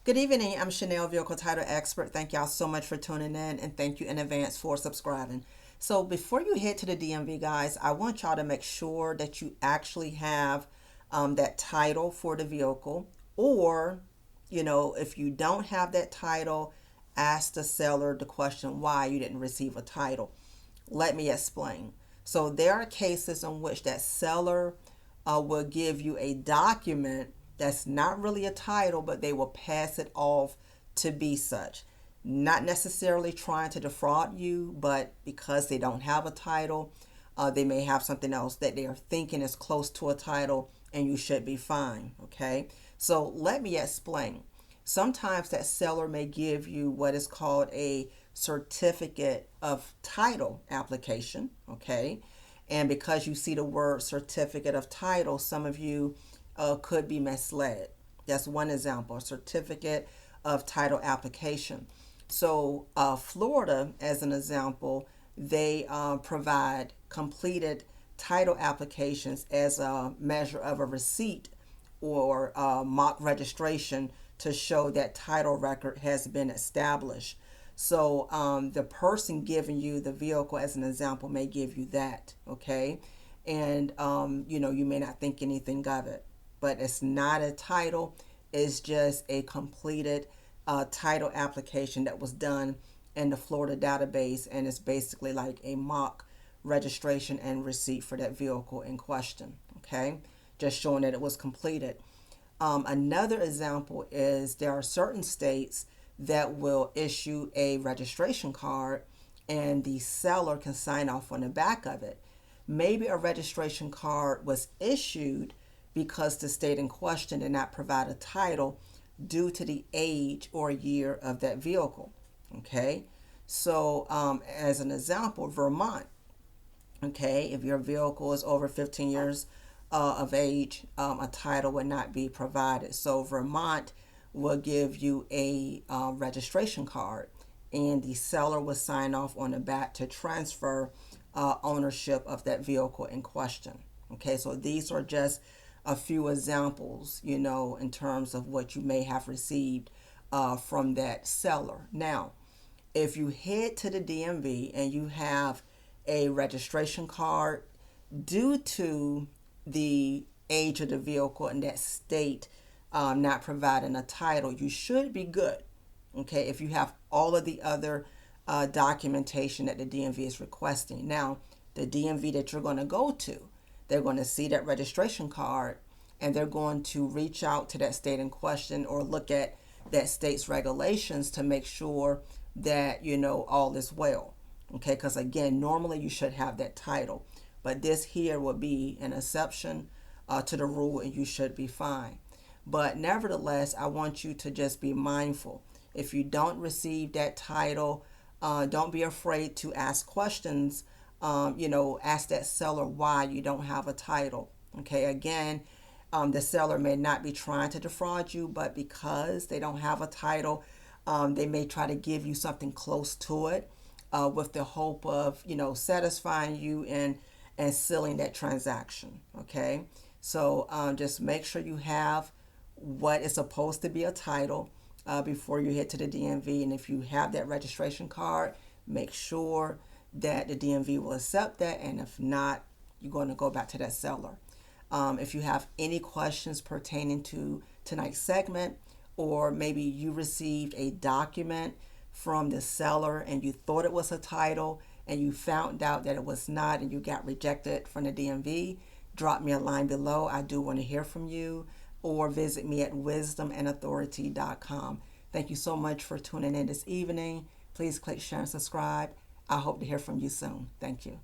Good evening. I'm Chanel, Vehicle Title Expert. Thank y'all so much for tuning in, and thank you in advance for subscribing. So before you head to the DMV, guys, I want y'all to make sure that you actually have that title for the vehicle. Or, if you don't have that title, ask the seller the question why you didn't receive a title. Let me explain. So there are cases in which that seller will give you a document that's not really a title, but they will pass it off to be such. Not necessarily trying to defraud you, but because they don't have a title, they may have something else that they are thinking is close to a title, and you should be fine. Okay, so let me explain. Sometimes that seller may give you what is called a certificate of title application. Okay, and because you see the word certificate of title, some of you could be misled. That's one example, a certificate of title application. So Florida, as an example, they provide completed title applications as a measure of a receipt or mock registration to show that title record has been established. So the person giving you the vehicle, as an example, may give you that, okay? And you may not think anything of it, but it's not a title. It's just a completed title application that was done in the Florida database, and it's basically like a mock registration and receipt for that vehicle in question, okay? Just showing that it was completed. Another example is there are certain states that will issue a registration card, and the seller can sign off on the back of it. Maybe a registration card was issued because the state in question did not provide a title due to the age or year of that vehicle. Okay, so as an example, Vermont. Okay, if your vehicle is over 15 years of age, a title would not be provided. So Vermont will give you a registration card, and the seller will sign off on the back to transfer ownership of that vehicle in question. Okay, so these are just a few examples, in terms of what you may have received from that seller. Now, if you head to the DMV and you have a registration card, due to the age of the vehicle in that state not providing a title, you should be good. Okay, if you have all of the other documentation that the DMV is requesting. Now, the DMV that you're going to go to, they're going to see that registration card, and they're going to reach out to that state in question or look at that state's regulations to make sure that all is well. Okay, because again, normally you should have that title, but this here will be an exception to the rule, and you should be fine. But nevertheless, I want you to just be mindful. If you don't receive that title, don't be afraid to ask questions. Ask that seller why you don't have a title. Okay, again, the seller may not be trying to defraud you, but because they don't have a title, they may try to give you something close to it with the hope of, satisfying you and sealing that transaction. Okay, so just make sure you have what is supposed to be a title before you head to the DMV. And if you have that registration card, make sure that the DMV will accept that. And if not, you're going to go back to that seller. If you have any questions pertaining to tonight's segment, or maybe you received a document from the seller and you thought it was a title and you found out that it was not and you got rejected from the DMV, drop me a line below. I do want to hear from you, or visit me at wisdomandauthority.com. Thank you so much for tuning in this evening. Please click share and subscribe. I hope to hear from you soon. Thank you.